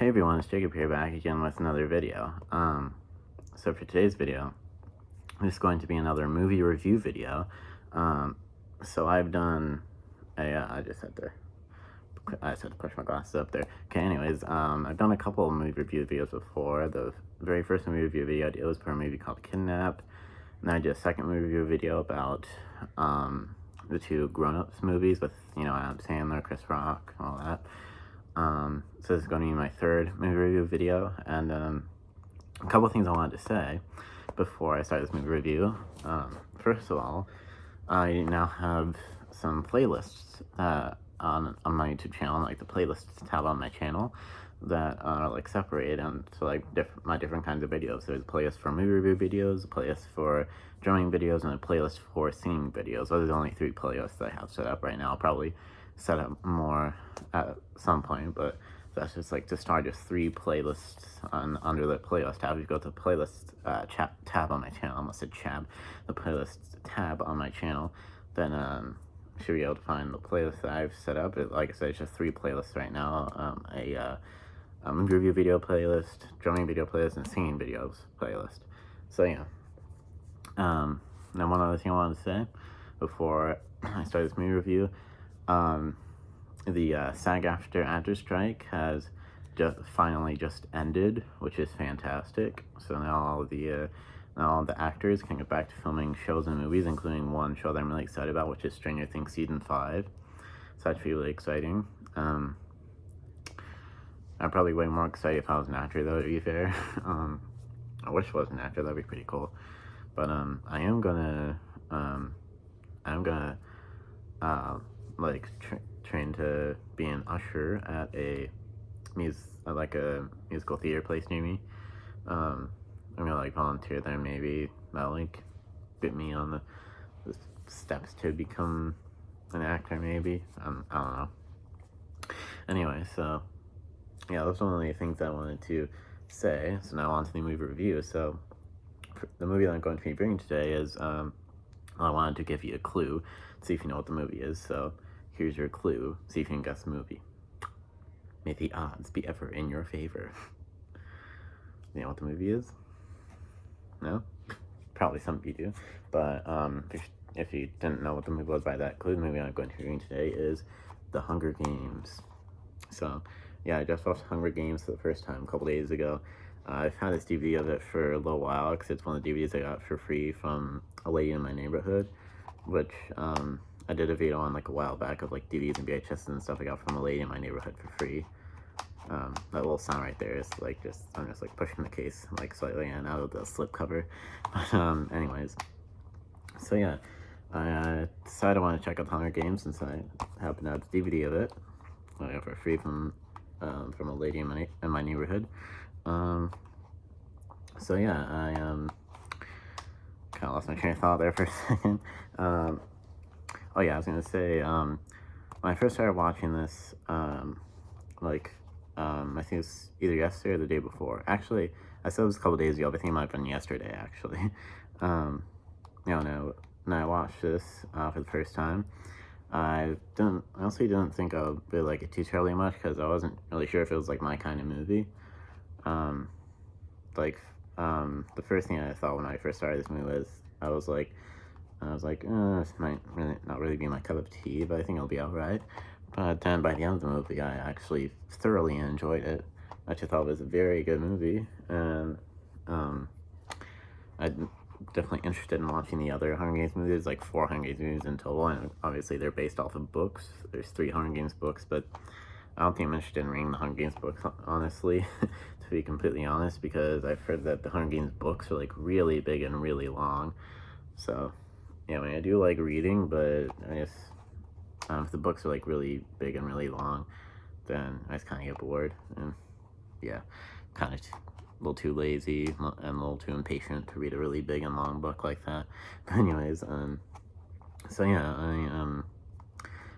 Hey everyone, it's Jacob here, back again with another video. So for today's video, this is going to be another movie review video. So I've done I just had to push my glasses up there. Okay, anyways, I've done a couple of movie review videos before. The very first movie review video I did was for a movie called Kidnap. And then I did a second movie review video about, the two Grown Ups movies with, Adam Sandler, Chris Rock, all that. So this is going to be my third movie review video, and a couple of things I wanted to say before I start this movie review. First of all, I now have some playlists on my YouTube channel, like the playlists tab on my channel, that are like separated into like my different kinds of videos. There's a playlist for movie review videos, a playlist for drumming videos, and a playlist for singing videos. Those are the only three playlists I have set up right now. I'll probably set up more at some point, but that's just like to start just three playlists under the playlist tab. If you go to the playlist tab on my channel, I almost said chab, the playlist tab on my channel, then you should be able to find the playlist that I've set up. Like I said, it's just three playlists right now. A movie review video playlist, drumming video playlist, and singing videos playlist. So yeah. Now one other thing I wanted to say before I start this movie review, the SAG-AFTRA actor strike has finally just ended, which is fantastic. So now all the actors can get back to filming shows and movies, including one show that I'm really excited about, which is Stranger Things Season 5. So that's really exciting. I'm probably way more excited if I was an actor, though, to be fair. I wish I was an actor, that'd be pretty cool. But I am gonna train to be an usher at a musical theater place near me. I'm gonna like volunteer there, maybe that'll like get me on the steps to become an actor, maybe. I don't know. Anyway, so yeah, those are one of the things I wanted to say. So now on to the movie review. So the movie that I'm going to be bringing today is, I wanted to give you a clue, see if you know what the movie is. So here's your clue, see if you can guess the movie. May the odds be ever in your favor. You know what the movie is? No? Probably some of you do. But if you didn't know what the movie was by that clue, the movie I'm going to be reading today is The Hunger Games. So yeah, I just watched Hunger Games for the first time a couple days ago. I've had this DVD of it for a little while because it's one of the DVDs I got for free from a lady in my neighborhood, which I did a video on like a while back of like DVDs and VHS and stuff I got from a lady in my neighborhood for free. That little sound right there is like I'm just like pushing the case like slightly in and out of the slip cover. But anyways, so yeah, I decided I want to check out Hunger Games since I happen to have the DVD of it. I got for free from a lady in my neighborhood. So yeah, I kind of lost my train of thought there for a second. Oh yeah, I was gonna say, when I first started watching this, I think it was either yesterday or the day before. Actually, I said it was a couple days ago, but I think it might have been yesterday, actually. When I watched this for the first time, I honestly didn't think I would really like it too terribly much because I wasn't really sure if it was like my kind of movie. The first thing I thought when I first started this movie was I was like, this might not really be my cup of tea, but I think it'll be alright. But then by the end of the movie, I actually thoroughly enjoyed it. I just thought it was a very good movie, and I'm definitely interested in watching the other Hunger Games movies. There's like 4 Hunger Games movies in total, and obviously they're based off of books. There's 3 Hunger Games books, but I don't think I'm interested in reading the Hunger Games books, honestly, to be completely honest, because I've heard that the Hunger Games books are like really big and really long. So yeah, I mean, I do like reading, but I guess if the books are like really big and really long, then I just kind of get bored, and yeah, kind of a little too lazy and a little too impatient to read a really big and long book like that. But anyways, so yeah, I'm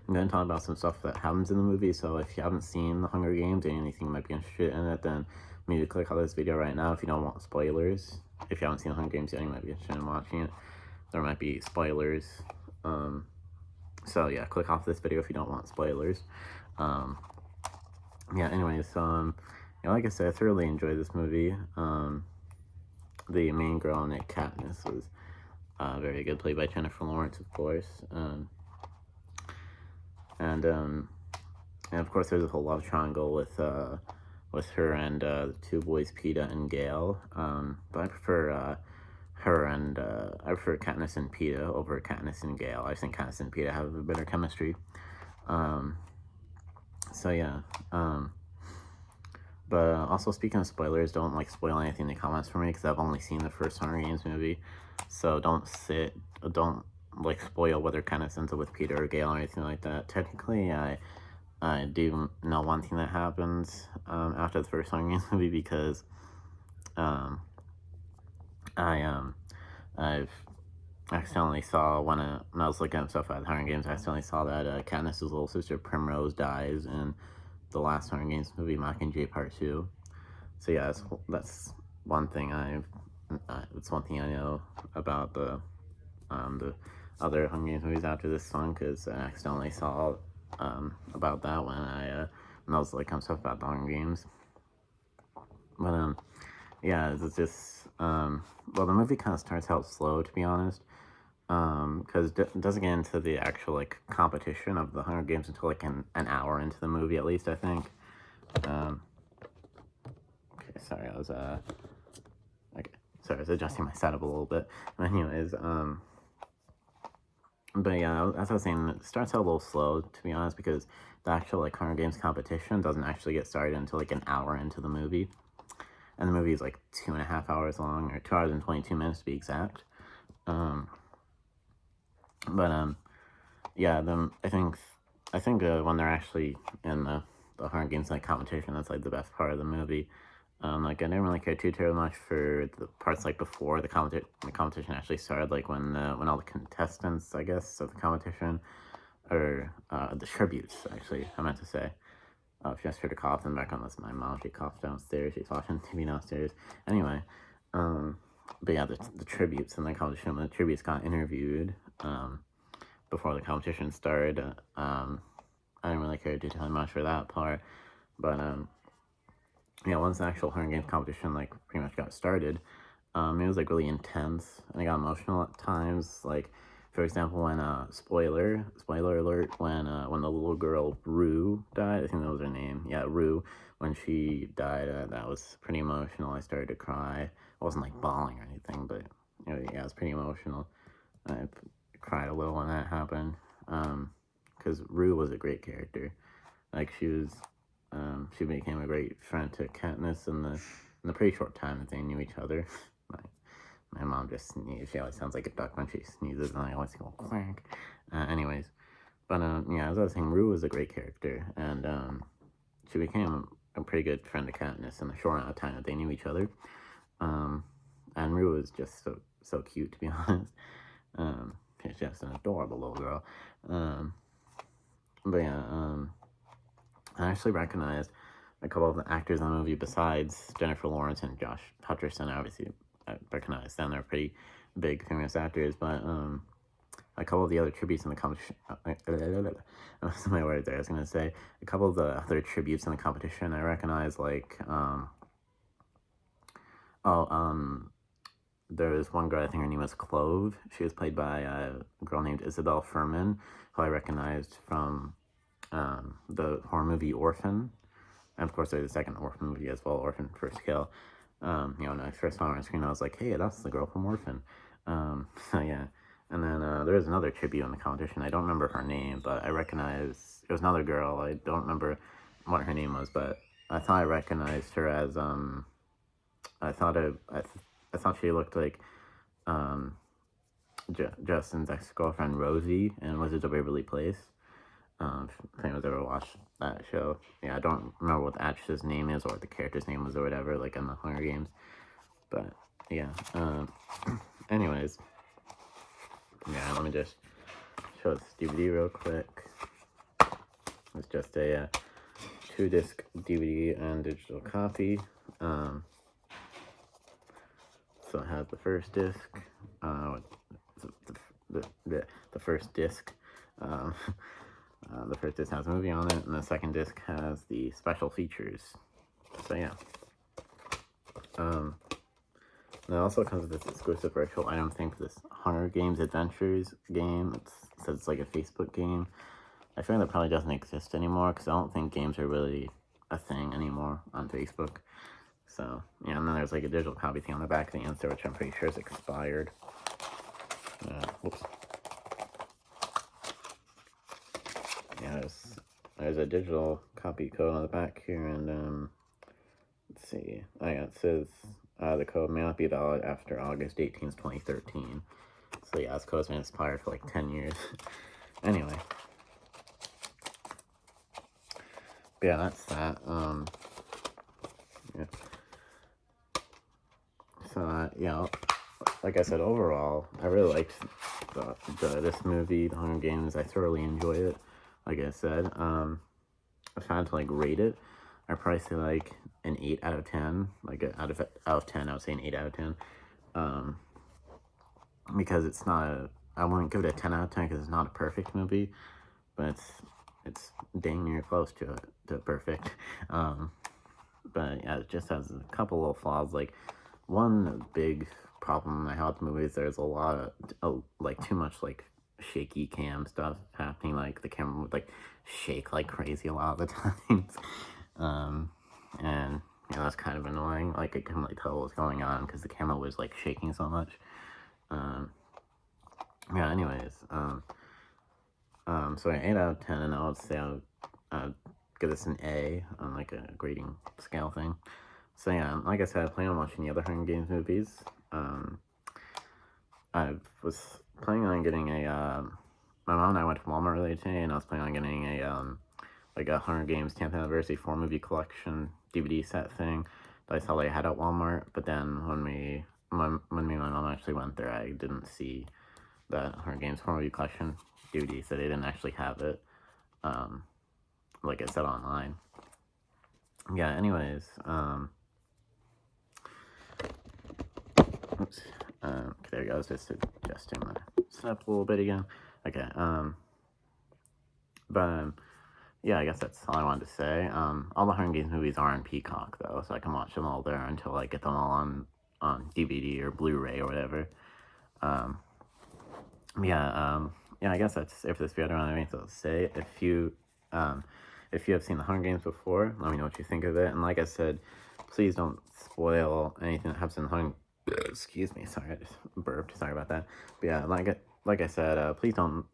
going to talk about some stuff that happens in the movie. So if you haven't seen The Hunger Games and anything you might be interested in it, then maybe click on this video right now if you don't want spoilers. If you haven't seen The Hunger Games yet, you might be interested in watching it. There might be spoilers. So yeah, click off this video if you don't want spoilers. Yeah, anyways, yeah, like I said, I thoroughly enjoyed this movie. The main girl in it, Katniss, was very good, played by Jennifer Lawrence, of course. And of course, there's a whole love triangle with her and the two boys, Peeta and Gale. But I prefer I prefer Katniss and Peeta over Katniss and Gale. I think Katniss and Peeta have a better chemistry. So yeah. But also, speaking of spoilers, don't like spoil anything in the comments for me because I've only seen the first Hunger Games movie. So don't like spoil whether Katniss ends up with Peeta or Gale or anything like that. Technically, I do know one thing that happens after the first Hunger Games movie because I've accidentally saw when I was looking up stuff at the Hunger Games, I accidentally saw that Katniss's little sister Primrose dies in the last Hunger Games movie, Mockingjay Part 2. So yeah, that's one thing it's one thing I know about the other Hunger Games movies after this one, because I accidentally saw about that when I was looking up stuff about the Hunger Games. But yeah, it's just well, the movie kind of starts out slow, to be honest, because it doesn't get into the actual like competition of the Hunger Games until like an hour into the movie, at least I think. Okay, sorry, I was adjusting my setup a little bit. Anyways, but yeah, as I was saying, it starts out a little slow, to be honest, because the actual like Hunger Games competition doesn't actually get started until like an hour into the movie. And the movie is like 2.5 hours long, or 2 hours and 22 minutes to be exact. Yeah, then I think when they're actually in the Hunger Games like competition, that's like the best part of the movie. Like I didn't really care too terribly much for the parts like before the competition actually started, like when all the contestants, I guess, of the competition, or the tributes, actually, I meant to say. If you just heard a cough in the background, that's my mom. She coughed downstairs. She's watching TV downstairs. Anyway, but yeah, the tributes in the competition, when the tributes got interviewed before the competition started, I didn't really care too much for that part. But yeah, once the actual Hunger Games competition like pretty much got started, it was like really intense, and I got emotional at times. Like, for example, when spoiler alert, when the little girl Rue died, I think that was her name. Yeah, Rue. When she died, that was pretty emotional. I started to cry. I wasn't like bawling or anything, but yeah, it was pretty emotional. I cried a little when that happened, because Rue was a great character. Like she became a great friend to Katniss in the pretty short time that they knew each other. My mom just sneezed. She always sounds like a duck when she sneezes, and I always go quack. Anyways, but yeah, as I was saying, Rue was a great character, and she became a pretty good friend to Katniss in the short amount of time that they knew each other. And Rue was just so cute, to be honest. She's just an adorable little girl. But yeah, I actually recognized a couple of the actors in the movie besides Jennifer Lawrence and Josh Hutcherson. Obviously, I recognize them. They're pretty big, famous actors. But a couple of the other tributes in the competition. That's my words there. I was going to say a couple of the other tributes in the competition I recognize, like, there was one girl, I think her name was Clove. She was played by a girl named Isabelle Fuhrman, who I recognized from the horror movie Orphan. And of course, there's a second Orphan movie as well, Orphan First Kill. When I first saw her on screen, I was like, hey, that's the girl from Orphan. So yeah. And then there was another tribute in the competition. I don't remember her name, but I recognize it was another girl. I don't remember what her name was, but I thought I recognized her as I thought she looked like Justin's ex-girlfriend Rosie in Wizards of Waverly Place. If anyone's ever watched that show, yeah, I don't remember what the actress's name is or what the character's name was or whatever, like in the Hunger Games. But yeah, anyways, yeah, let me just show this DVD real quick. It's just a 2-disc DVD and digital copy. So it has the first disc, the first disc. The first disc has a movie on it, and the second disc has the special features. So yeah. And it also comes with this exclusive virtual item thing for this Hunger Games Adventures game. It says it's like a Facebook game. I feel like that probably doesn't exist anymore because I don't think games are really a thing anymore on Facebook. So, yeah, and then there's like a digital copy thing on the back of the answer, which I'm pretty sure is expired. Whoops. Yeah, there's a digital copy code on the back here, and let's see. Oh yeah, it says the code may not be valid after August 18th, 2013. So yeah, this code's been expired for like 10 years. Anyway. But yeah, that's that. Yeah. So, yeah, like I said, overall, I really liked this movie, The Hunger Games. I thoroughly enjoyed it. Like I said, if I had to like rate it, I'd probably say like an 8 out of 10. Like out of 10, I would say an 8 out of 10. Because it's not I wouldn't give it a 10 out of 10 because it's not a perfect movie, but it's dang near close to perfect. But yeah, it just has a couple little flaws. Like, one big problem I have with the movie is there's a lot of like too much like shaky cam stuff happening. Like the camera would like shake like crazy a lot of the times. And you know, that's kind of annoying. Like, I couldn't really tell what was going on because the camera was like shaking so much. Yeah, anyways, so an 8 out of 10, and I would say I would give this an A on like a grading scale thing. So yeah, like I said, I plan on watching the other Hunger Games movies. I was planning on getting a, my mom and I went to Walmart earlier today, and I was planning on getting a, like a Hunger Games 10th Anniversary 4-movie collection DVD set thing that I saw they had at Walmart, but then when me and my mom actually went there, I didn't see that Hunger Games 4-movie collection DVD, so they didn't actually have it, like I said, online. Yeah, anyways, oops, okay, there we go. I was just adjusting my setup a little bit again. Okay, yeah, I guess that's all I wanted to say. All the Hunger Games movies are on Peacock, though, so I can watch them all there until I get them all on DVD or Blu-ray or whatever. Yeah, I guess that's it for this video. I don't have anything else to say. If you have seen the Hunger Games before, let me know what you think of it. And like I said, please don't spoil anything that happens in the Hunger. Excuse me, sorry, I just burped. Sorry about that. But yeah, like I said, please don't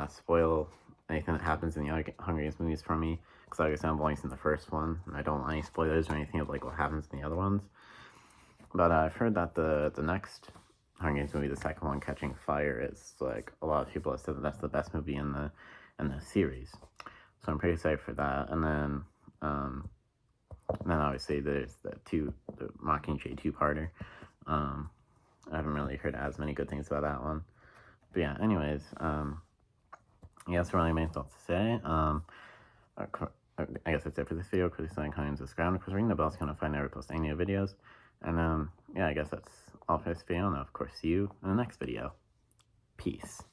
spoil anything that happens in the Hunger Games movies for me, because like I said, I've only seen the first one, and I don't want any spoilers or anything of like what happens in the other ones. But I've heard that the next Hunger Games movie, the second one, Catching Fire, is like a lot of people have said that that's the best movie in the series. So I'm pretty excited for that. And then obviously there's the Mockingjay 2-parter. I haven't really heard as many good things about that one. But yeah, anyways, yeah, that's really main thoughts to say. I guess that's it for this video. Please like, comment, and subscribe. Of course, ring the bell so you can find never post any new videos. And yeah, I guess that's all for this video, and I'll of course see you in the next video. Peace.